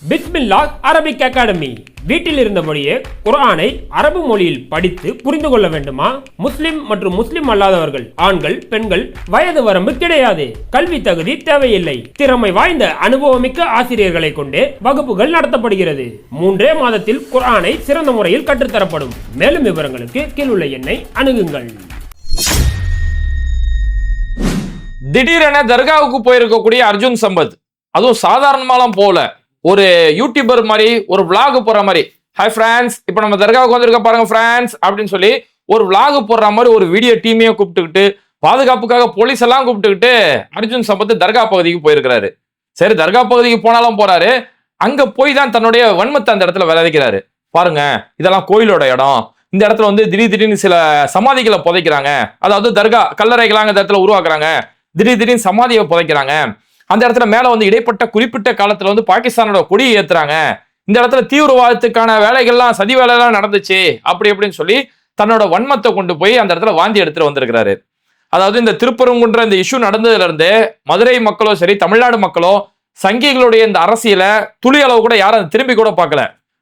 பிஸ்மில்லா Arabic academy. வீட்டில் இருந்தபடியே குர்ஆனை அரபு மொழியில் படித்து புரிந்து கொள்ள வேண்டுமா? முஸ்லிம் மற்றும் முஸ்லிம் அல்லாதவர்கள், ஆண்கள், பெண்கள், வயது வரம்பு கிடையாது. கல்வி தகுதி தேவையில்லை. திறமை வாய்ந்த அனுபவமிக்க ஆசிரியர்களை கொண்டே வகுப்புகள் நடத்தப்படுகிறது. 3 மாதத்தில் குர்ஆனை சிறந்த முறையில் கற்றுத்தரப்படும். மேலும் விவரங்களுக்கு கீழுள்ள எண்ணை அணுகுங்கள். திடீரென தர்காவுக்கு போயிருக்கக்கூடிய அர்ஜுன் சம்பத், அதுவும் சாதாரணமாலாம் போல, ஒரு யூடியூபர் மாதிரி ஒரு விளாக் போடுற மாதிரி, ஹாய் ஃப்ரெண்ட்ஸ், இப்போ நம்ம தர்காவுக்கு வந்திருக்க பாருங்க ஃப்ரெண்ட்ஸ் அப்படின்னு சொல்லி ஒரு விளாக் போடுற மாதிரி ஒரு வீடியோ டீமையும் கூப்பிட்டுக்கிட்டு, பாதுகாப்புக்காக போலீஸ் எல்லாம் கூப்பிட்டுக்கிட்டு அர்ஜுன் சம்பத் தர்கா பகுதிக்கு போயிருக்கிறாரு. சரி, தர்கா பகுதிக்கு போனாலும் போறாரு, அங்க போய் தான் தன்னுடைய வன்மத்தை அந்த இடத்துல விளைவிக்கிறாரு. பாருங்க, இதெல்லாம் கோயிலோட இடம், இந்த இடத்துல வந்து திடீர்னு சில சமாதிகளை புதைக்கிறாங்க, அதாவது தர்கா கல்லறைகளாக இந்த இடத்துல உருவாக்குறாங்க, திடீர்னு சமாதியை புதைக்கிறாங்க, அந்த இடத்துல மேல வந்து இடைப்பட்ட குறிப்பிட்ட காலத்துல வந்து பாகிஸ்தானோட கொடியை ஏத்துறாங்க, இந்த இடத்துல தீவிரவாதத்துக்கான வேலைகள்லாம் சதி வேலையெல்லாம் நடந்துச்சு அப்படி அப்படின்னு சொல்லி தன்னோட வன்மத்தை கொண்டு போய் அந்த இடத்துல வாந்தி எடுத்துட்டு வந்திருக்கிறாரு. அதாவது இந்த திருப்பரங்குன்ற இந்த இஷ்யூ நடந்ததுல இருந்து மதுரை மக்களோ சரி, தமிழ்நாடு மக்களோ சங்கிகளுடைய இந்த அரசியல துளி அளவு கூட யாரும் திரும்பி கூட பார்க்கல.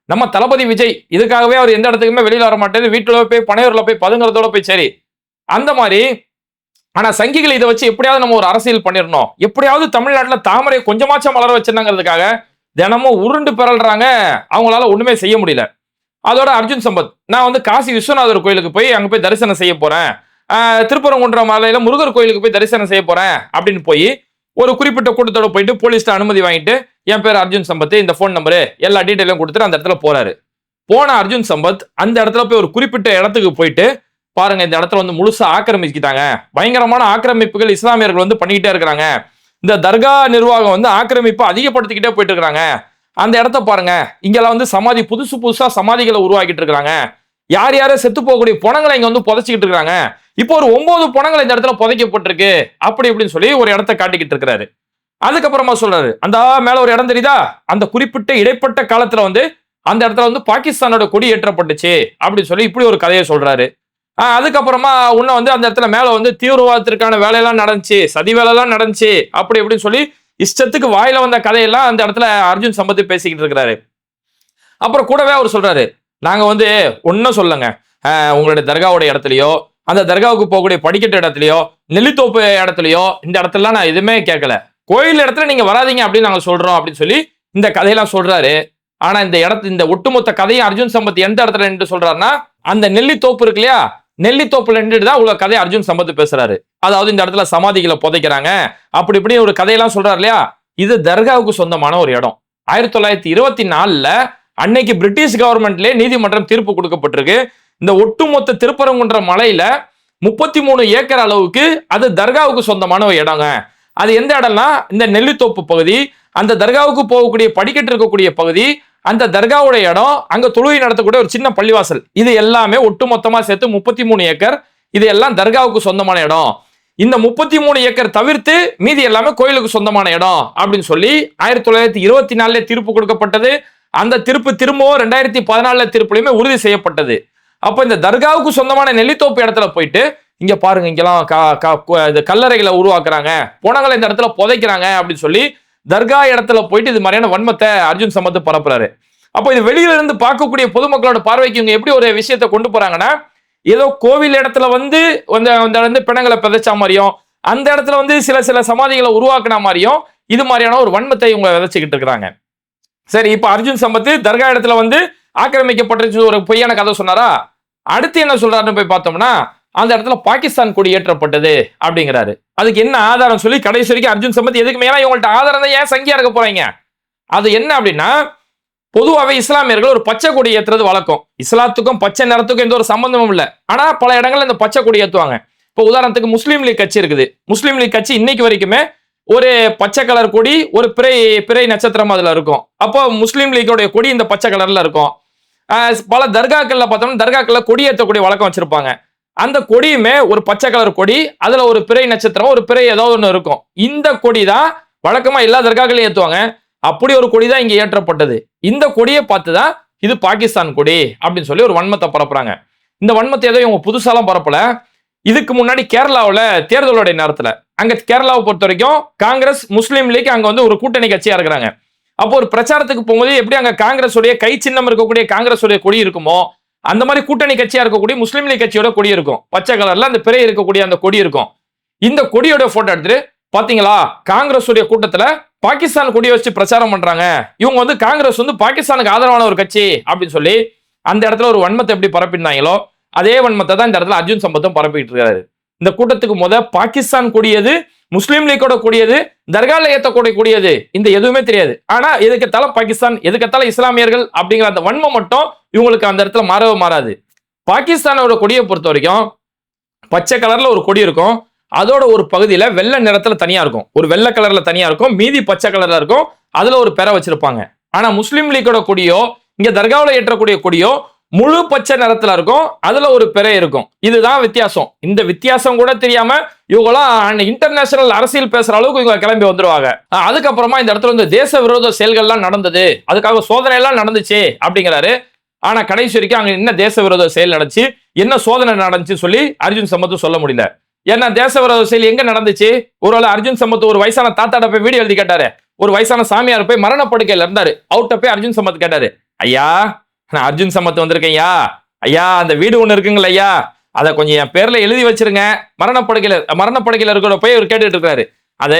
நம்ம தளபதி விஜய் இதுக்காகவே அவர் எந்த இடத்துக்குமே வெளியில வர மாட்டேது, வீட்டுல போய் பனையூர்ல போய் பதுங்கிறதோட போய் சரி அந்த மாதிரி. ஆனா சங்கிகள் இதை வச்சு எப்படியாவது நம்ம ஒரு அரசியல் பண்ணிடணும், எப்படியாவது தமிழ்நாட்டுல தாமரை கொஞ்சமாச்சும் வளர வச்சிருந்தாங்கிறதுக்காக தினமும் உருண்டு பிறல்றாங்க. அவங்களால ஒண்ணுமே செய்ய முடியல. அதோட அர்ஜுன் சம்பத், நான் வந்து காசி விஸ்வநாதர் கோயிலுக்கு போய் அங்க போய் தரிசனம் செய்ய போறேன், திருப்பரங்குன்ற மலையில முருகர் கோயிலுக்கு போய் தரிசனம் செய்ய போறேன் அப்படின்னு போய் ஒரு குறிப்பிட்ட கூட்டத்தோட போயிட்டு போலீஸ்ல அனுமதி வாங்கிட்டு, என் பேர் அர்ஜுன் சம்பத், இந்த போன் நம்பரு எல்லா டீட்டெயிலும் கொடுத்துட்டு அந்த இடத்துல போறாரு. போன அர்ஜுன் சம்பத் அந்த இடத்துல போய் ஒரு குறிப்பிட்ட இடத்துக்கு போயிட்டு பாருங்க, இந்த இடத்துல வந்து முழுசா ஆக்கிரமிச்சுட்டாங்க, பயங்கரமான ஆக்கிரமிப்புகள் இஸ்லாமியர்கள் வந்து பண்ணிக்கிட்டே இருக்கிறாங்க, இந்த தர்கா நிர்வாகம் வந்து ஆக்கிரமிப்பு அதிகப்படுத்திக்கிட்டே போயிட்டு இருக்கிறாங்க, அந்த இடத்த பாருங்க, இங்கெல்லாம் வந்து சமாதி புதுசா சமாதிகளை உருவாக்கிட்டு இருக்காங்க, யார் யாரும் செத்து போகக்கூடிய பணங்களை இங்க வந்து புதைச்சிக்கிட்டு இருக்காங்க, இப்போ ஒரு 9 பணங்கள் இந்த இடத்துல புதைக்கப்பட்டிருக்கு அப்படி இப்படின்னு சொல்லி ஒரு இடத்த காட்டிக்கிட்டு இருக்கிறாரு. அதுக்கப்புறமா சொல்றாரு, அந்த மேல ஒரு இடம் தெரியுதா, அந்த குறிப்பிட்ட இடைப்பட்ட காலத்துல வந்து அந்த இடத்துல வந்து பாகிஸ்தானோட கொடி ஏற்றப்பட்டுச்சு அப்படின்னு சொல்லி இப்படி ஒரு கதையை சொல்றாரு. அதுக்கப்புறமா உன்ன வந்து அந்த இடத்துல மேல வந்து தீவிரவாதத்திற்கான வேலையெல்லாம் நடந்துச்சு, சதி வேலையெல்லாம் நடந்துச்சு அப்படி இப்படின்னு சொல்லி இஷ்டத்துக்கு வாயில வந்த கதையெல்லாம் அந்த இடத்துல அர்ஜுன் சம்பத் பேசிக்கிட்டு இருக்கிறாரு. அப்புறம் கூடவே அவர் சொல்றாரு, நாங்க வந்து ஒன்னும் சொல்லுங்க, உங்களுடைய தர்காவுடைய இடத்துலயோ, அந்த தர்காவுக்கு போகக்கூடிய படிக்கட்டு இடத்துலயோ, நெல்லித்தோப்பு இடத்துலயோ, இந்த இடத்துல நான் எதுவுமே கேட்கல, கோயில் இடத்துல நீங்க வராதீங்க அப்படின்னு நாங்க சொல்றோம் அப்படின்னு சொல்லி இந்த கதையெல்லாம் சொல்றாரு. ஆனா இந்த ஒட்டுமொத்த கதையும் அர்ஜுன் சம்பத் எந்த இடத்துல நின்று சொல்றாருன்னா, அந்த நெல்லித்தோப்பு இருக்கு இல்லையா, நெல்லித்தோப்புல நின்றுட்டு தான் உள்ள கதையை அர்ஜுன் சம்பத் பேசுறாரு. அதாவது இந்த இடத்துல சமாதிகளை புதைக்கிறாங்க அப்படி இப்படி ஒரு கதையெல்லாம் சொல்றாரு இல்லையா. இது தர்காவுக்கு சொந்தமான ஒரு இடம். 1924 அன்னைக்கு பிரிட்டிஷ் கவர்மெண்ட்லயே நீதிமன்றம் தீர்ப்பு கொடுக்கப்பட்டிருக்கு. இந்த ஒட்டுமொத்த திருப்பரங்குன்ற மலையில 33 ஏக்கர் அளவுக்கு அது தர்காவுக்கு சொந்தமான ஒரு இடங்க. அது எந்த இடம்னா இந்த நெல்லித்தோப்பு பகுதி, அந்த தர்காவுக்கு போகக்கூடிய படிக்கட்டு இருக்கக்கூடிய பகுதி, அந்த தர்காவுடைய இடம், அங்க தொழுகை நடத்தக்கூடிய ஒரு சின்ன பள்ளிவாசல், இது எல்லாமே ஒட்டுமொத்தமா சேர்த்து 33 ஏக்கர். இது எல்லாம் தர்காவுக்கு சொந்தமான இடம். இந்த 33 ஏக்கர் தவிர்த்து மீதி எல்லாமே கோயிலுக்கு சொந்தமான இடம் அப்படின்னு சொல்லி 1924 தீர்ப்பு கொடுக்கப்பட்டது. அந்த தீர்ப்பு திரும்பவும் 2014 தீர்ப்புலையுமே உறுதி செய்யப்பட்டது. அப்ப இந்த தர்காவுக்கு சொந்தமான நெல்லித்தோப்பு இடத்துல போயிட்டு, இங்க பாருங்க, இங்கெல்லாம் கல்லறைகளை உருவாக்குறாங்க, புணங்களை இந்த இடத்துல புதைக்கிறாங்க அப்படின்னு சொல்லி தர்கா இடத்துல போயிட்டு இது மாதிரியான வன்மத்தை அர்ஜுன் சம்பத் பரப்புறாரு. அப்போ இது வெளியில இருந்து பார்க்கக்கூடிய பொதுமக்களோட பார்வைக்கு இவங்க எப்படி ஒரு விஷயத்தை கொண்டு போறாங்கன்னா, ஏதோ கோவில் இடத்துல வந்து பிணங்களை பிதைச்சா மாதிரியும், அந்த இடத்துல வந்து சில சமாதிகளை உருவாக்குன மாதிரியும் இது மாதிரியான ஒரு வன்மத்தை இவங்க விதைச்சுக்கிட்டு இருக்கிறாங்க. சரி, இப்ப அர்ஜுன் சம்பத் தர்கா இடத்துல வந்து ஆக்கிரமிக்கப்பட்டு ஒரு பொய்யான கதை சொன்னாரா, அடுத்து என்ன சொல்றாருன்னு போய் பார்த்தோம்னா, அந்த இடத்துல பாகிஸ்தான் கொடி ஏற்றப்பட்டது அப்படிங்கிறாரு. அதுக்கு என்ன ஆதாரம் சொல்லி கடைசி வரைக்கும் அர்ஜுன் சம்பத் எதுக்கு மேல இவங்கள்ட்ட ஆதாரம் தான் ஏன் சங்கியா இருக்க போறீங்க. அது என்ன அப்படின்னா, பொதுவாகவே இஸ்லாமியர்கள் ஒரு பச்சை கொடி ஏற்றுறது வழக்கம். இஸ்லாத்துக்கும் பச்சை நிறத்துக்கும் எந்த ஒரு சம்பந்தமும் இல்லை. ஆனா பல இடங்கள்ல இந்த பச்சை கொடி ஏற்றுவாங்க. இப்போ உதாரணத்துக்கு முஸ்லீம் லீக் கட்சி இருக்குது. முஸ்லீம் லீக் கட்சி இன்னைக்கு வரைக்குமே ஒரு பச்சை கலர் கொடி, ஒரு பிறை நட்சத்திரம் அதுல இருக்கும். அப்போ முஸ்லீம் லீக்கோடைய கொடி இந்த பச்சை கலர்ல இருக்கும். பல தர்காக்கள்ல பார்த்தோம்னா தர்காக்கள்ல கொடி ஏற்றக்கூடிய வழக்கம் வச்சிருப்பாங்க. அந்த கொடியுமே ஒரு பச்சை கலர் கொடி, அதுல ஒரு பிறை நட்சத்திரம், ஒரு பிறை ஏதாவது ஒன்று இருக்கும். இந்த கொடி தான் வழக்கமா எல்லா தர்காக்களையும் ஏற்றுவாங்க. அப்படி ஒரு கொடி தான் இங்க ஏற்றப்பட்டது. இந்த கொடியை பார்த்துதான் இது பாகிஸ்தான் கொடி அப்படின்னு சொல்லி ஒரு வன்மத்தை பரப்புறாங்க. இந்த வன்மத்தை ஏதோ இவங்க புதுசாலாம் பரப்பல. இதுக்கு முன்னாடி கேரளாவில் தேர்தலுடைய நேரத்தில், அங்க கேரளாவை பொறுத்த வரைக்கும் காங்கிரஸ் முஸ்லீம் லீக் அங்க வந்து ஒரு கூட்டணி கட்சியா இருக்கிறாங்க. அப்போ ஒரு பிரச்சாரத்துக்கு போகும்போது எப்படி அங்க காங்கிரஸ் உடைய கை சின்னம் இருக்கக்கூடிய காங்கிரஸ் உடைய கொடி இருக்குமோ அந்த மாதிரி கூட்டணி கட்சியா இருக்கக்கூடிய முஸ்லீம் லீக் கட்சியோட கொடி இருக்கும். பச்சை கலர்ல அந்த பிறை இருக்கக்கூடிய அந்த கொடி இருக்கும். இந்த கொடியோட போட்டோ எடுத்துட்டு பாத்தீங்களா காங்கிரஸ் உடைய கூட்டத்துல பாகிஸ்தான் கொடியை வச்சு பிரச்சாரம் பண்றாங்க, இவங்க வந்து காங்கிரஸ் வந்து பாகிஸ்தானுக்கு ஆதரவான ஒரு கட்சி அப்படின்னு சொல்லி அந்த இடத்துல ஒரு வன்மத்தை எப்படி பரப்பினாங்களோ அதே வன்மத்தை தான் இந்த இடத்துல அர்ஜுன் சம்பத்தும் பரப்பிட்டு இருக்காரு. இந்த கூட்டத்துக்கு பாகிஸ்தான் கூடியது, முஸ்லீம் லீக்கோட கூடியது, தர்கால ஏத்தக்கூடிய கூடியது, இந்த எதுவுமே தெரியாது. ஆனா எதுக்கத்தால பாகிஸ்தான், எதுக்கத்தால இஸ்லாமியர்கள் அப்படிங்கிற அந்த வன்மம் மட்டும் இவங்களுக்கு அந்த இடத்துல மாறவே மாறாது. பாகிஸ்தானோட கொடியை பொறுத்த வரைக்கும் பச்சை கலர்ல ஒரு கொடி இருக்கும், அதோட ஒரு பகுதியில வெள்ளை நிறத்துல தனியா இருக்கும், ஒரு வெள்ளை கலர்ல தனியா இருக்கும், மீதி பச்சை கலர்ல இருக்கும், அதுல ஒரு பெற வச்சிருப்பாங்க. ஆனா முஸ்லீம் லீக்கோட கொடியோ இங்க தர்காவில் ஏற்றக்கூடிய கொடியோ முழு பச்சை நிறத்துல இருக்கும், அதுல ஒரு பெறை இருக்கும். இதுதான் வித்தியாசம். இந்த வித்தியாசம் கூட தெரியாம இவங்களாம் இன்டர்நேஷனல் அரசியல் பேசுற அளவுக்கு இவங்க கிளம்பி வந்துருவாங்க. அதுக்கப்புறமா இந்த இடத்துல வந்து தேச விரோத செயல்கள்லாம் நடந்தது, அதுக்காக சோதனை எல்லாம் நடந்துச்சு அப்படிங்கிறாரு. ஆனா கடைசி வரைக்கும் அங்க என்ன தேச விரோத செயல் நடந்துச்சு, என்ன சோதனை நடந்துச்சு சொல்லி அர்ஜுன் சம்பத் சொல்ல முடியல. ஏன்னா தேச விரோத செயல் எங்க நடந்துச்சு? ஒருவேளை அர்ஜுன் சம்பத் ஒரு வயசான தாத்தாட்ட போய் வீடியோ எழுதி கேட்டாரு, ஒரு வயசான சாமியார் போய் மரணப்படுக்கையில இருந்தாரு, அவர்கிட்ட போய் அர்ஜுன் சம்பத் கேட்டாரு, ஐயா நான் அர்ஜுன் சம்பத் வந்திருக்கேன் ஐயா அந்த வீடு ஒண்ணு இருக்குங்களா ஐயா, அதை கொஞ்சம் என் பேர்ல எழுதி வச்சிருங்க, மரணப்படுக்கையில இருக்கிற போய் அவர் கேட்டுட்டு இருக்காரு. அது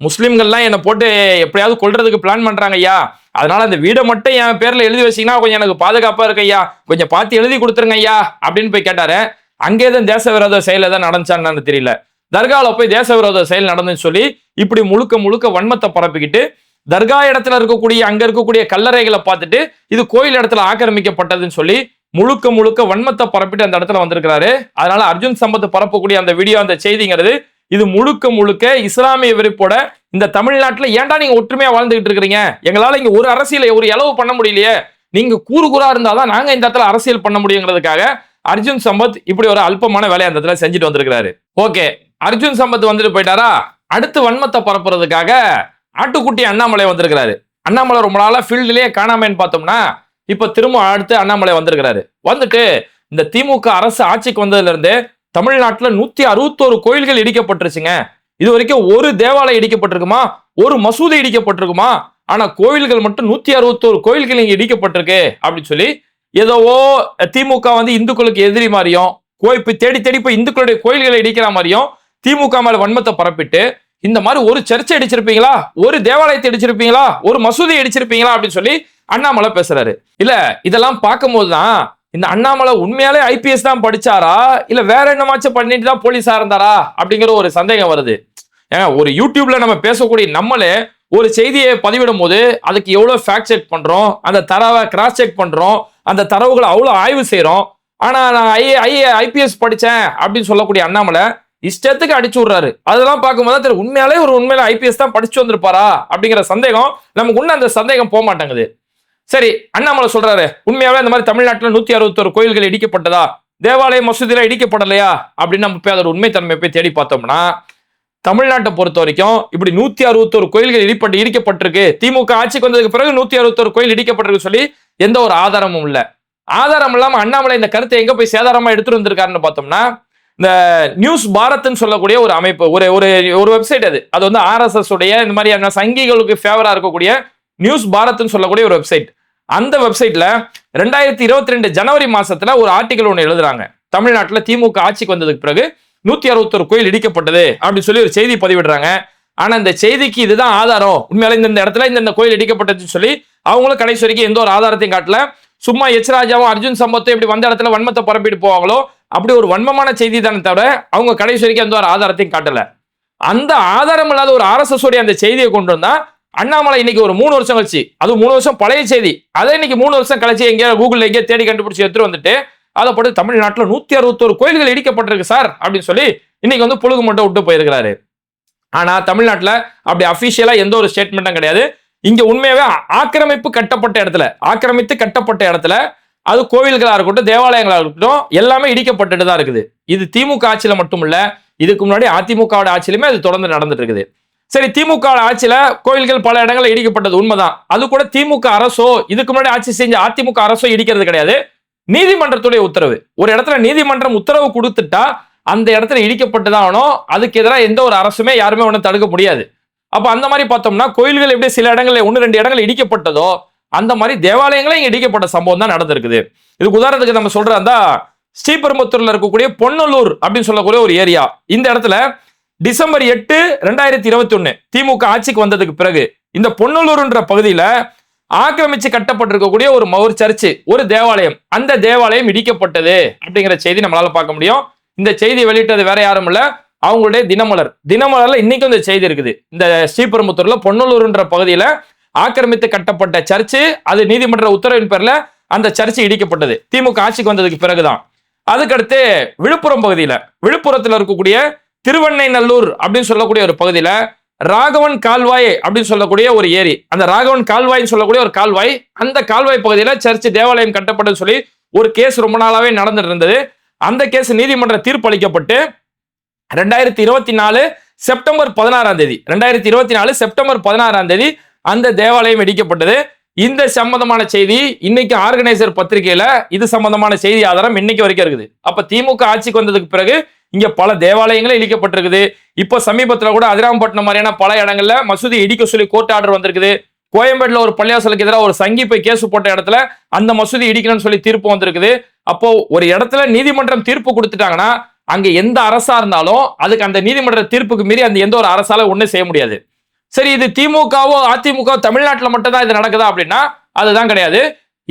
முஸ்லிம்கள்லாம் என்னை போட்டு எப்படியாவது கொல்றதுக்கு பிளான் பண்றாங்க ஐயா, அதனால அந்த வீடை மட்டும் என் பேர்ல எழுதி வச்சீங்கன்னா கொஞ்சம் எனக்கு பாதுகாப்பா இருக்கு ஐயா, கொஞ்சம் பார்த்து எழுதி கொடுத்துருங்க ஐயா அப்படின்னு போய் கேட்டாரு. அங்கேதான் தேச விரோத செயல் ஏதாவது நடந்துச்சான்னு தெரியல. தர்காவில் போய் தேச விரோத செயல் நடந்துன்னு சொல்லி இப்படி முழுக்க வன்மத்தை பரப்பிக்கிட்டு தர்கா இடத்துல இருக்கக்கூடிய அங்க இருக்கக்கூடிய கல்லறைகளை பார்த்துட்டு இது கோயில் இடத்துல ஆக்கிரமிக்கப்பட்டதுன்னு சொல்லி முழுக்க வன்மத்தை பரப்பிட்டு அந்த இடத்துல வந்திருக்கிறாரு. அதனால அர்ஜுன் சம்பத் பரப்பக்கூடிய அந்த வீடியோ, அந்த செய்திங்கிறது இது முழுக்க இஸ்லாமிய வெறுப்போட இந்த தமிழ்நாட்டுல ஏன்டா நீங்க ஒற்றுமையா வாழ்ந்துகிட்டு இருக்கிறீங்க, எங்களால இங்க ஒரு அரசியலை ஒரு இளவு பண்ண முடியலையே, நீங்க கூறுகுறா இருந்தாதான் நாங்க இந்த இடத்துல அரசியல் பண்ண முடியுங்கிறதுக்காக அர்ஜுன் சம்பத் இப்படி ஒரு அல்பமான வேலையை அந்த இடத்துல செஞ்சுட்டு வந்திருக்கிறாரு. ஓகே, அர்ஜுன் சம்பத் வந்துட்டு போயிட்டாரா, அடுத்து வன்மத்தை பரப்புறதுக்காக ஆட்டுக்குட்டி அண்ணாமலை வந்திருக்கிறாரு. அண்ணாமலை ரொம்ப நாளா ஃபீல்டுலயே காணாமன்னு பார்த்தோம்னா இப்ப திரும்ப அடுத்து அண்ணாமலை வந்திருக்கிறாரு. வந்துட்டு இந்த திமுக அரசு ஆட்சிக்கு வந்ததுல இருந்து தமிழ்நாட்டுல 161 கோயில்கள் இடிக்கப்பட்டுருச்சுங்க, இது வரைக்கும் ஒரு தேவாலயம் இடிக்கப்பட்டிருக்குமா, ஒரு மசூதி இடிக்கப்பட்டிருக்குமா, ஆனா கோயில்கள் மட்டும் 161 கோயில்கள் இங்க இடிக்கப்பட்டிருக்கு அப்படின்னு சொல்லி ஏதோ திமுக வந்து இந்துக்களுக்கு எதிரி மாதிரியும் தேடி போய் இந்துக்களுடைய கோயில்களை இடிக்கிற மாதிரியும் திமுக மேல வன்மத்தை பரப்பிட்டு இந்த மாதிரி ஒரு சர்ச்சை அடிச்சிருப்பீங்களா, ஒரு தேவாலயத்தை அடிச்சிருப்பீங்களா, ஒரு மசூதி அடிச்சிருப்பீங்களா அப்படின்னு சொல்லி அண்ணாமலை பேசுறாரு. இல்ல இதெல்லாம் பார்க்கும் போதுதான் இந்த அண்ணாமலை உண்மையாலே ஐபிஎஸ் தான் படிச்சாரா இல்ல வேற என்னமாச்சும் பண்ணிட்டு தான் போலீஸா இருந்தாரா அப்படிங்கிற ஒரு சந்தேகம் வருது. ஏன்னா ஒரு யூடியூப்ல நம்ம பேசக்கூடிய நம்மளே ஒரு செய்தியை பதிவிடும் போது அதுக்கு எவ்வளவு ஃபேக்ட் செக் பண்றோம், அந்த தரவை கிராஸ் செக் பண்றோம், அந்த தரவுகளை அவ்வளவு ஆய்வு செய்யறோம். ஆனா நான் ஐபிஎஸ் படிச்சேன் அப்படின்னு சொல்லக்கூடிய அண்ணாமலை இஷ்டத்துக்கு அடிச்சு விடுறாரு. அதெல்லாம் பார்க்கும்போது உண்மையில ஐபிஎஸ் தான் படிச்சு வந்திருப்பாரா அப்படிங்கிற சந்தேகம் நமக்கு உள்ள அந்த சந்தேகம் போக மாட்டேங்குது. சரி, அண்ணாமலை சொல்றாரு உண்மையாவே இந்த மாதிரி தமிழ்நாட்டுல 161 கோயில்கள் இடிக்கப்பட்டதா, தேவாலய மசூதியில இடிக்கப்படலையா அப்படின்னு நம்ம போய் அதோட உண்மைத்தன்மை போய் தேடி பார்த்தோம்னா தமிழ்நாட்டை பொறுத்த வரைக்கும் இப்படி 161 கோயில்கள் இடிக்கப்பட்டிருக்கு, திமுக ஆட்சிக்கு வந்ததுக்கு பிறகு 161 கோயில் இடிக்கப்பட்டிருக்கு சொல்லி எந்த ஒரு ஆதாரமும் இல்ல. ஆதாரம் இல்லாம அண்ணாமலை இந்த கருத்தை எங்க போய் சேதாரமா எடுத்துட்டு வந்திருக்காருன்னு பார்த்தோம்னா இந்த நியூஸ் பாரத்னு சொல்லக்கூடிய ஒரு அமைப்பு, ஒரு வெப்சைட், அது வந்து ஆர்எஸ்எஸ் உடைய இந்த மாதிரியான சங்கிகளுக்கு ஃபேவரா இருக்கக்கூடிய நியூஸ் பாரத்னு சொல்லக்கூடிய ஒரு வெப்சைட். அந்த வெப்சைட்ல 2022 ஜனவரி மாசத்துல ஒரு ஆர்டிகல் ஒன்று எழுதுறாங்க. தமிழ்நாட்டுல திமுக ஆட்சிக்கு வந்ததுக்கு பிறகு 161 கோயில் இடிக்கப்பட்டது அப்படின்னு சொல்லி ஒரு செய்தி பதிவிடுறாங்க. ஆனா இந்த செய்திக்கு இதுதான் ஆதாரம், உண்மையால இந்த இடத்துல இந்த கோயில் இடிக்கப்பட்டதுன்னு சொல்லி அவங்களும் கடைசி வரைக்கும் எந்த ஒரு ஆதாரத்தையும் காட்டல. சும்மா எச்ராஜாவும் அர்ஜுன் சம்பத்தும் எப்படி வந்த இடத்துல வன்மத்தை பரப்பிட்டு போவாங்களோ அப்படி ஒரு வன்மமான செய்தி தானே தவிர அவங்க கடைசி வரைக்கும் எந்த ஒரு ஆதாரத்தையும் காட்டல. அந்த ஆதாரம் இல்லாத ஒரு ஆர்எஸ்எஸ் உடைய அந்த செய்தியை கொண்டு வந்தா அண்ணாமலை இன்னைக்கு ஒரு 3 வருஷம் கழிச்சு, அது 3 வருஷம் பழைய செய்தி, அதே இன்னைக்கு 3 வருஷம் கழிச்சு எங்கேயா கூகுள்ல எங்கேயா தேடி கண்டுபிடிச்சு எடுத்துட்டு வந்துட்டு அதை போட்டு தமிழ்நாட்டில் 161 கோயில்கள் இடிக்கப்பட்டிருக்கு சார் அப்படின்னு சொல்லி இன்னைக்கு வந்து புழுகு மட்டும் விட்டு போயிருக்கிறாரு. ஆனா தமிழ்நாட்டில் அப்படி அபிஷியலா எந்த ஒரு ஸ்டேட்மெண்ட்டும் கிடையாது. இங்க உண்மையாவே ஆக்கிரமித்து கட்டப்பட்ட இடத்துல அது கோவில்களா இருக்கட்டும், தேவாலயங்களா இருக்கட்டும், எல்லாமே இடிக்கப்பட்டுட்டு தான் இருக்குது. இது திமுக ஆட்சியில மட்டும் இல்ல, இதுக்கு முன்னாடி அதிமுக ஆட்சியிலுமே அது தொடர்ந்து நடந்துட்டு இருக்குது. சரி, திமுக ஆட்சியில கோயில்கள் பல இடங்கள்ல இடிக்கப்பட்டது உண்மைதான். அது கூட திமுக அரசோ இதுக்கு முன்னாடி ஆட்சி செஞ்ச அதிமுக அரசோ இடிக்கிறது கிடையாது, நீதிமன்றத்துடைய உத்தரவு. ஒரு இடத்துல நீதிமன்றம் உத்தரவு கொடுத்துட்டா அந்த இடத்துல இடிக்கப்பட்டுதான் ஆகணும். அதுக்கு எதிராக எந்த ஒரு அரசுமே யாருமே ஒன்றும் தடுக்க முடியாது. அப்ப அந்த மாதிரி பார்த்தோம்னா கோயில்கள் எப்படி சில இடங்கள்ல 1-2 இடங்கள் இடிக்கப்பட்டதோ அந்த மாதிரி தேவாலயங்களே இங்க இடிக்கப்பட்ட சம்பவம் தான் நடந்திருக்குது. இதுக்கு உதாரணத்துக்கு நம்ம சொல்றதா ஸ்ரீபெரும்புத்தூர்ல இருக்கக்கூடிய பொன்னலூர் அப்படின்னு சொல்லக்கூடிய ஒரு ஏரியா. இந்த இடத்துல டிசம்பர் 8, 2021 திமுக ஆட்சிக்கு வந்ததுக்கு பிறகு இந்த பொன்னலூர்ன்ற பகுதியில ஆக்கிரமிச்சு கட்டப்பட்டிருக்கக்கூடிய ஒரு சர்ச்சு, ஒரு தேவாலயம், அந்த தேவாலயம் இடிக்கப்பட்டது அப்படிங்கிற செய்தி நம்மளால பார்க்க முடியும். இந்த செய்தி வெளியிட்டது வேற யாரும் இல்ல, அவங்களுடைய தினமலர்ல இன்னைக்கும் இந்த செய்தி இருக்குது. இந்த ஸ்ரீபெரும்புத்தூர்ல பொன்னலூர்ன்ற பகுதியில ஆக்கிரமித்து கட்டப்பட்ட சர்ச்சு, அது நீதிமன்ற உத்தரவின் பேர்ல அந்த சர்ச்சு இடிக்கப்பட்டது திமுக ஆட்சிக்கு வந்ததுக்கு பிறகுதான். அதுக்கடுத்து விழுப்புரம் பகுதியில, விழுப்புரத்துல இருக்கக்கூடிய திருவண்ணைநல்லூர் அப்படின்னு சொல்லக்கூடிய ஒரு பகுதியில ராகவன் கால்வாய் அப்படின்னு சொல்லக்கூடிய ஒரு ஏரி, அந்த ராகவன் கால்வாய் சொல்லக்கூடிய ஒரு கால்வாய், அந்த கால்வாய் பகுதியில சர்ச்சு தேவாலயம் கட்டப்பட்டது சொல்லி ஒரு கேஸ் ரொம்ப நாளாவே நடந்துட்டு இருந்தது. அந்த கேஸ் நீதிமன்ற தீர்ப்பு அளிக்கப்பட்டு 2024 செப்டம்பர் 16 தேதி அந்த தேவாலயம் இடிக்கப்பட்டது. இந்த சம்பந்தமான செய்தி இன்னைக்கு ஆர்கனைசர் பத்திரிகையில இது சம்பந்தமான செய்தி ஆதாரம் இன்னைக்கு வரைக்கும் இருக்குது. அப்ப திமுக ஆட்சிக்கு வந்ததுக்கு பிறகு இங்க பல தேவாலயங்களே இடிக்கப்பட்டிருக்குது. இப்போ சமீபத்துல கூட அதிராம்பட்டினம் மாதிரியான பல இடங்கள்ல மசூதி இடிக்க சொல்லி கோர்ட் ஆர்டர் வந்திருக்குது. கோயம்பேடுல ஒரு பள்ளியாசலுக்கு எதிராக ஒரு சங்கி போய் கேஸ் போட்ட இடத்துல அந்த மசூதி இடிக்கணும்னு சொல்லி தீர்ப்பு வந்திருக்குது. அப்போ ஒரு இடத்துல நீதிமன்றம் தீர்ப்பு கொடுத்துட்டாங்கன்னா அங்க எந்த அரசா இருந்தாலும் அதுக்கு அந்த நீதிமன்ற தீர்ப்புக்கு மீறி அந்த எந்த ஒரு அரசால ஒண்ணும் செய்ய முடியாது. சரி, இது திமுகவோ அதிமுக தமிழ்நாட்டில் மட்டும் தான் இது நடக்குதா அப்படின்னா அதுதான் கிடையாது.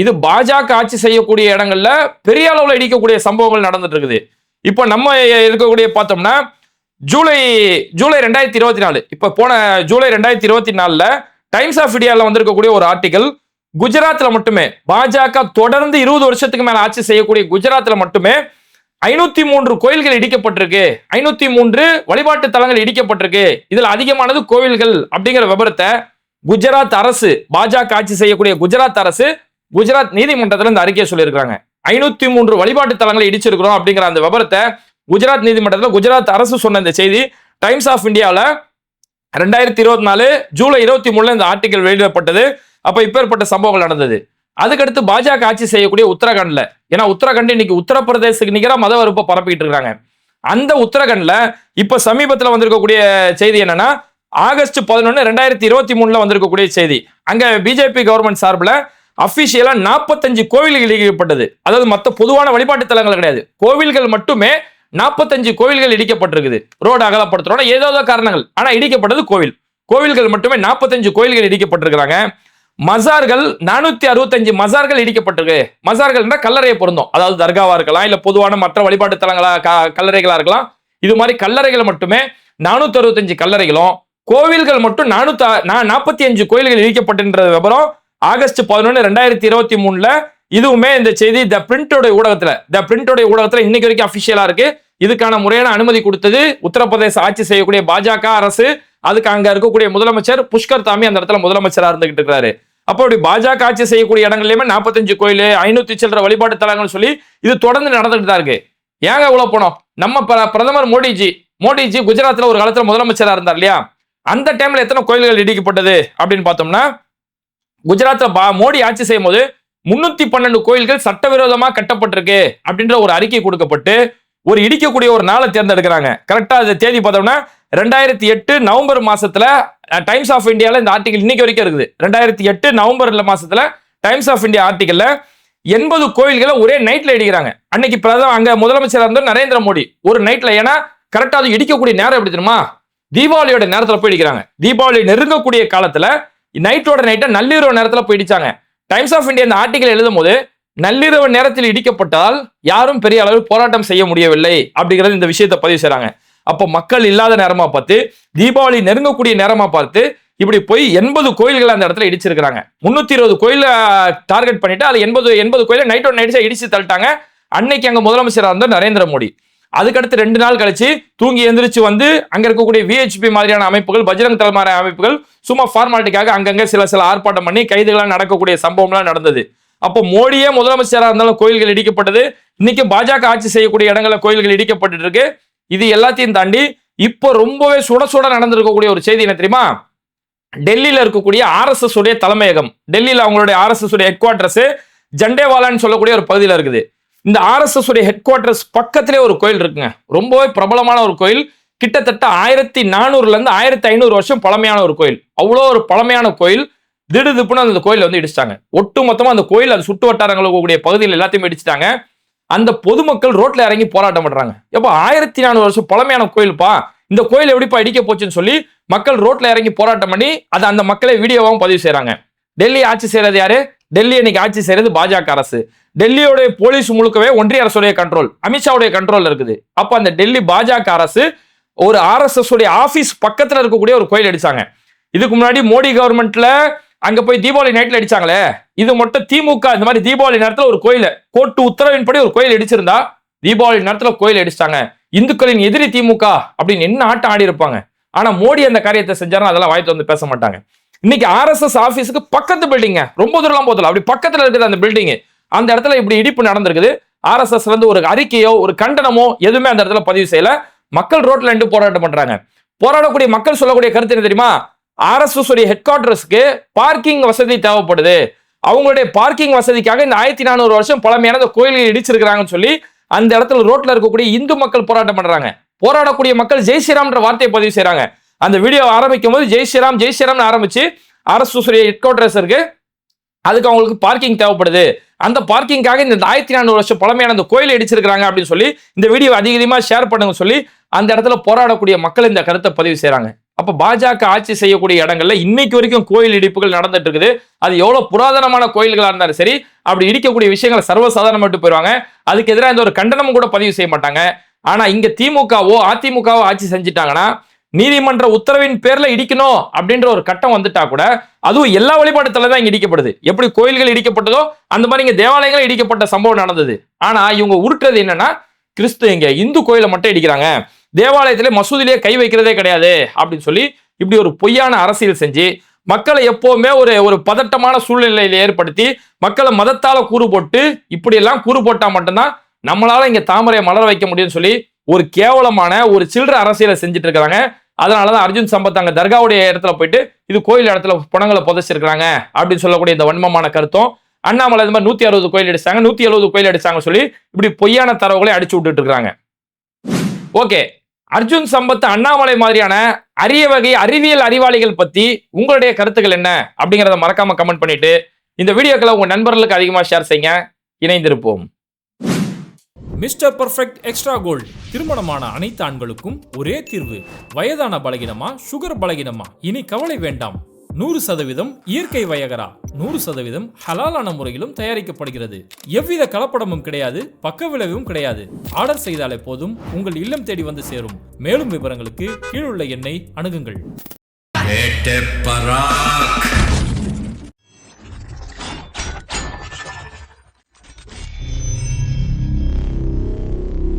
இது பாஜக ஆட்சி செய்யக்கூடிய இடங்கள்ல பெரிய அளவுல இடிக்கக்கூடிய சம்பவங்கள் நடந்துட்டு இருக்குது. இப்போ நம்ம இருக்கக்கூடிய பார்த்தோம்னா ஜூலை 2024, இப்ப போன ஜூலை 2024 டைம்ஸ் ஆஃப் இந்தியாவில் வந்திருக்கக்கூடிய ஒரு ஆர்டிகல், குஜராத்ல மட்டுமே பாஜக தொடர்ந்து 20 வருஷத்துக்கு மேல ஆட்சி செய்யக்கூடிய குஜராத்ல மட்டுமே 503 கோயில்கள் இடிக்கப்பட்டிருக்கு, 503 வழிபாட்டு தலங்கள் இடிக்கப்பட்டிருக்கு. இதுல அதிகமானது கோவில்கள் அப்படிங்கிற விபரத்தை குஜராத் அரசு, பாஜக ஆட்சி செய்யக்கூடிய குஜராத் அரசு குஜராத் நீதிமன்றத்தில் இந்த அறிக்கையை சொல்லியிருக்காங்க. 503 வழிபாட்டு தலங்களை இடிச்சிருக்கிறோம் அப்படிங்கிற அந்த விபரத்தை குஜராத் நீதிமன்றத்தில் குஜராத் அரசு சொன்ன இந்த செய்தி டைம்ஸ் ஆஃப் இந்தியாவில் 2024 ஜூலை 23 இந்த ஆர்டிகல் வெளியிடப்பட்டது. அப்ப இப்பேற்பட்ட சம்பவங்கள் நடந்தது. அதுக்கடுத்து பாஜக ஆட்சி செய்யக்கூடிய உத்தரகாண்ட்ல, ஏன்னா உத்தரகாண்ட் இன்னைக்கு உத்தரப்பிரதேசத்துக்கு நிகரா மத வெறுப்பை பரப்பிட்டு இருக்காங்க. அந்த உத்தரகாண்ட்ல இப்ப சமீபத்தில் வந்திருக்கக்கூடிய செய்தி என்னன்னா ஆகஸ்ட் 11, 2023 வந்திருக்கக்கூடிய செய்தி, அங்க பிஜேபி கவர்மெண்ட் சார்பில் அபிஷியலா 45 கோவில்கள் இடிக்கப்பட்டது. அதாவது மற்ற பொதுவான வழிபாட்டு தலங்கள் கிடையாது, கோவில்கள் மட்டுமே 45 கோவில்கள் இடிக்கப்பட்டிருக்குது. ரோடு அகலப்படுத்துறோம் ஏதோ காரணங்கள், ஆனா இடிக்கப்பட்டது கோவில்கள் மட்டுமே 45 கோவில்கள் இடிக்கப்பட்டிருக்கிறாங்க. மசார்கள் 465 மசார்கள் இடிக்கப்பட்டிருக்கு. மசார்கள் கல்லறையை பொருந்தும், அதாவது தர்காவா இருக்கலாம், இல்ல பொதுவான மற்ற வழிபாட்டு தலங்களா கல்லறைகளா இருக்கலாம். இது மாதிரி கல்லறைகள் மட்டுமே 465 கல்லறைகளும், கோவில்கள் மட்டும் 445 கோயில்கள் இடிக்கப்பட்டிருக்கிற விவரம் ஆகஸ்ட் 11, 2023 இதுவுமே இந்த செய்தி த பிரிண்டோடைய ஊடகத்துல இன்னைக்கு வரைக்கும் அபிஷியலா இருக்கு. இதுக்கான முறையான அனுமதி கொடுத்தது உத்தரப்பிரதேச ஆட்சி செய்யக்கூடிய பாஜக அரசு. அதுக்கு அங்க இருக்கக்கூடிய முதலமைச்சர் புஷ்கர் தாமி அந்த இடத்துல முதலமைச்சரா இருந்துகிட்டு இருக்காரு. அப்போ இப்படி பாஜக ஆட்சி செய்யக்கூடிய இடங்கள்லயுமே 45 கோயில் 500 சில்லற வழிபாட்டு தலங்கள் சொல்லி இது தொடர்ந்து நடந்துகிட்டு தான் இருக்கு. ஏங்க இவ்வளவு போனோம்? நம்ம பிரதமர் மோடிஜி குஜராத்ல ஒரு காலத்துல முதலமைச்சரா இருந்தார் இல்லையா, அந்த டைம்ல எத்தனை கோயில்கள் இடிக்கப்பட்டது அப்படின்னு பார்த்தோம்னா குஜராத்ல மோடி ஆட்சி செய்யும் போது 312 கோயில்கள் சட்டவிரோதமா கட்டப்பட்டிருக்கு அப்படின்ற ஒரு அறிக்கை கொடுக்கப்பட்டு ஒரு இடிக்கக்கூடிய ஒரு நாளை தேர்ந்தெடுக்கிறாங்க. கரெக்டா அந்த தேதி பார்த்தோம்னா 2008 நவம்பர் மாசத்துல டைம்ஸ் ஆஃப் இந்தியால இந்த ஆர்டிகல் இன்னைக்கு வரைக்கும் இருக்குது. 2008 நவம்பர் மாசத்துல டைம்ஸ் ஆஃப் இந்தியா ஆர்டிகல்ல 80 கோயில்களை ஒரே நைட்ல இடிக்கிறாங்க. அன்னைக்கு அங்க முதலமைச்சர் இருந்த நரேந்திர மோடி ஒரு நைட்ல, ஏன்னா கரெக்டா அது இடிக்கக்கூடிய நேரம் எப்படி தெரியுமா, தீபாவளியோட நேரத்துல போய் இடிக்கிறாங்க. தீபாவளி நெருங்கக்கூடிய காலத்துல நைட்டோட நைட்டா நள்ளிரவு நேரத்துல போய் இடிச்சாங்க. டைம்ஸ் ஆஃப் இந்தியா இந்த ஆர்டிகல் எழுதும் போது நள்ளிரவு நேரத்தில் இடிக்கப்பட்டால் யாரும் பெரிய அளவில் போராட்டம் செய்ய முடியவில்லை அப்படிங்கிறது இந்த விஷயத்தை பதிவு செய்றாங்க. அப்ப மக்கள் இல்லாத நேரமா பார்த்து, தீபாவளி நெருங்கக்கூடிய நேரமா பார்த்து இப்படி போய் 80 கோயில்கள் அந்த இடத்துல இடிச்சிருக்காங்க. 320 கோயில டார்கெட் பண்ணிட்டு அது 80 கோயில நைட்டோட நைட்ஸா இடிச்சு தள்ளிட்டாங்க. அன்னைக்கு அங்க முதலமைச்சராக இருந்த நரேந்திர மோடி. அதுக்கடுத்து 2 நாள் கழிச்சு தூங்கி எந்திரிச்சு வந்து அங்க இருக்கக்கூடிய விஹெச்பி மாதிரியான அமைப்புகள், பஜ்ரங் தள் மாதிரி அமைப்புகள் சும்மா ஃபார்மாலிட்டிக்காக அங்கங்க சில ஆர்ப்பாட்டம் பண்ணி கைதுகளாக நடக்கக்கூடிய சம்பவம்லாம் நடந்தது. அப்போ மோடியே முதலமைச்சராக இருந்தாலும் கோயில்கள் இடிக்கப்பட்டது. இன்னைக்கு பாஜக ஆட்சி செய்யக்கூடிய இடங்கள்ல கோயில்கள் இடிக்கப்பட்டு இருக்கு. இது எல்லாத்தையும் தாண்டி இப்போ ரொம்பவே சுட நடந்திருக்கக்கூடிய ஒரு செய்தி என்ன தெரியுமா, டெல்லியில இருக்கக்கூடிய RSS உடைய தலைமையகம், டெல்லியில அவங்களுடைய RSS உடைய ஹெட் குவார்டர்ஸ் ஜண்டேவாலான்னு சொல்லக்கூடிய ஒரு பகுதியில் இருக்குது. இந்த RSS உடைய ஹெட் குவார்டர்ஸ் பக்கத்திலே ஒரு கோயில் இருக்குங்க, ரொம்பவே பிரபலமான ஒரு கோயில். கிட்டத்தட்ட 1400 இருந்து 1500 வருஷம் பழமையான ஒரு கோயில். அவ்வளோ ஒரு பழமையான கோயில். திடுதிப்புன்னு அந்த கோயிலை வந்து இடிச்சிட்டாங்க. ஒட்டு மொத்தமா அந்த கோயில் அது சுட்டு வட்டாரங்களுக்கு கூடிய பகுதியில் எல்லாத்தையுமே இடிச்சிட்டாங்க. அந்த பொதுமக்கள் ரோட்ல இறங்கி போராட்டம் பண்றாங்க. எப்ப 1400 வருஷம் பழமையான கோயில்ப்பா, இந்த கோயில் எப்படிப்பா இடிக்க போச்சுன்னு சொல்லி மக்கள் ரோட்ல இறங்கி போராட்டம் பண்ணி அதை அந்த மக்களை வீடியோவாகவும் பதிவு செய்யறாங்க. டெல்லி ஆட்சி செய்யறது யாரு? டெல்லி இன்னைக்கு ஆட்சி செய்யறது பாஜக அரசு. டெல்லியோட போலீஸ் முழுக்கவே ஒன்றிய அரசுடைய கண்ட்ரோல், அமித்ஷாவுடைய கண்ட்ரோல் இருக்குது. அப்ப அந்த டெல்லி பாஜக அரசு ஒரு RSS உடைய ஆபீஸ் பக்கத்துல இருக்கக்கூடிய ஒரு கோயில் அடிச்சாங்க. இதுக்கு முன்னாடி மோடி கவர்மெண்ட்ல அங்க போய் தீபாவளி நைட்ல அடிச்சாங்களே, இது மட்டும் திமுக இந்த மாதிரி தீபாவளி நேரத்துல ஒரு கோயில கோர்ட்டு உத்தரவின்படி ஒரு கோயில் அடிச்சிருந்தா தீபாவளி நேரத்துல கோயில் அடிச்சிட்டாங்க, இந்துக்களின் எதிரி திமுக அப்படின்னு என்ன ஆட்டம் ஆடி இருப்பாங்க. ஆனா மோடி அந்த காரியத்தை செஞ்சாரு, அதெல்லாம் வாய்த்து வந்து பேச மாட்டாங்க. இன்னைக்கு RSS ஆபீஸுக்கு பக்கத்து பில்டிங், ரொம்ப தூரம் போதல, அப்படி பக்கத்துல இருக்குது அந்த பில்டிங். அந்த இடத்துல இப்படி இடிப்பு நடந்திருக்குது. RSS இருந்து ஒரு அறிக்கையோ ஒரு கண்டனமோ எதுவுமே அந்த இடத்துல பதிவு செய்யல. மக்கள் ரோட்ல நின்று போராட்டம் பண்றாங்க. போராடக்கூடிய மக்கள் சொல்லக்கூடிய கருத்து என்ன தெரியுமா? RSS உடைய ஹெட் குவார்டர்ஸ்க்கு பார்க்கிங் வசதி தேவைப்படுது, அவங்களுடைய பார்க்கிங் வசதிக்காக இந்த 1400 வருஷம் பழமையான கோயில்கள் இடிச்சிருக்கிறாங்கன்னு சொல்லி அந்த இடத்துல ரோட்ல இருக்கக்கூடிய இந்து மக்கள் போராட்டம் பண்றாங்க. போராடக்கூடிய மக்கள் ஜெய் ஸ்ரீராம்ன்ற வார்த்தையை பதிவு செய்யறாங்க. அந்த வீடியோ ஆரம்பிக்கும் போது ஜெய் ஸ்ரீராம் ஜெய் ஸ்ரீராம் ஆரம்பிச்சு RSS உடைய ஹெட் குவார்டர்ஸ் இருக்கு, அதுக்கு அவங்களுக்கு பார்க்கிங் தேவைப்படுது, அந்த பார்க்கிங்காக இந்த 1400 வருஷம் பழமையான அந்த கோயிலை இடிச்சிருக்காங்க அப்படின்னு சொல்லி இந்த வீடியோ அதிகமா ஷேர் பண்ணுங்க சொல்லி அந்த இடத்துல போராடக்கூடிய மக்கள் இந்த கருத்தை பதிவு செய்யறாங்க. அப்ப பாஜக ஆட்சி செய்யக்கூடிய இடங்கள்ல இன்னைக்கு வரைக்கும் கோயில் இடிப்புகள் நடந்துட்டு இருக்குது. அது எவ்வளவு புராதனமான கோயில்களா இருந்தாலும் சரி, அப்படி இடிக்கக்கூடிய விஷயங்களை சர்வசாதாரணமா விட்டு போயிருவாங்க. அதுக்கு எதிராக இந்த ஒரு கண்டனமும் கூட பதிவு செய்ய மாட்டாங்க. ஆனா இங்க திமுகவோ அதிமுகவோ ஆட்சி செஞ்சுட்டாங்கன்னா நீதிமன்ற உத்தரவின் பேர்ல இடிக்கணும் அப்படின்ற ஒரு கட்டம் வந்துட்டா கூட அதுவும் எல்லா வழிபாட்டுல தான் இங்க இடிக்கப்படுது. எப்படி கோயில்கள் இடிக்கப்பட்டதோ அந்த மாதிரி இங்க தேவாலயங்கள் இடிக்கப்பட்ட சம்பவம் நடந்தது. ஆனா இவங்க உருட்டுறது என்னன்னா, இங்க இந்து கோயிலை மட்டும் இடிக்கிறாங்க, தேவாலயத்திலே மசூதிலேயே கை வைக்கிறதே கிடையாது அப்படின்னு சொல்லி இப்படி ஒரு பொய்யான அரசியல் செஞ்சு மக்களை எப்பவுமே ஒரு பதட்டமான சூழ்நிலையில ஏற்படுத்தி மக்களை மதத்தால கூறு போட்டு இப்படி எல்லாம் கூறு போட்டா மட்டும்தான் நம்மளால இங்க தாமரையை மலர வைக்க முடியும்னு சொல்லி ஒரு கேவலமான ஒரு சில்லற அரசியலை செஞ்சுட்டு இருக்காங்க. அதனாலதான் அர்ஜுன் சம்பத் அங்க தர்காவுடைய இடத்துல போயிட்டு இது கோயில் இடத்துல பணங்களை புதைச்சிருக்காங்க அப்படின்னு சொல்லக்கூடிய இந்த வன்மமான கருத்தும், அண்ணாமலை இந்த மாதிரி 160 கோயில் அடிச்சாங்க 170 கோயில் அடிச்சாங்க சொல்லி இப்படி பொய்யான தரவுகளை அடிச்சு விட்டுட்டு இருக்காங்க. ஓகே, அர்ஜுன் சம்பத் அண்ணாமலை மாதிரியான அரிய வகை அறிவியல் அறிவாளிகள் பத்தி உங்களுடைய கருத்துக்கள் என்ன அப்படிங்கறத மறக்காம கமெண்ட் பண்ணிட்டு இந்த வீடியோக்களை உங்க நண்பர்களுக்கு அதிகமா ஷேர் செய்யுங்க. இணைந்திருப்போம். Mister perfect extra gold. திருமணமான அனைத்து ஆண்களுக்கும் ஒரே தீர்வு. வயதான பலகினமா, சுகர் பலகினமா, இனி கவலை வேண்டாம். 100% இயற்கை வயகரா, 100% ஹலாலான முறையிலும் தயாரிக்கப்படுகிறது. எவ்வித கலப்படமும் கிடையாது, பக்க விளைவும் கிடையாது. ஆர்டர் செய்தாலே போதும், உங்கள் இல்லம் தேடி வந்து சேரும். மேலும் விவரங்களுக்கு கீழுள்ள எண்ணை அணுகுங்கள்.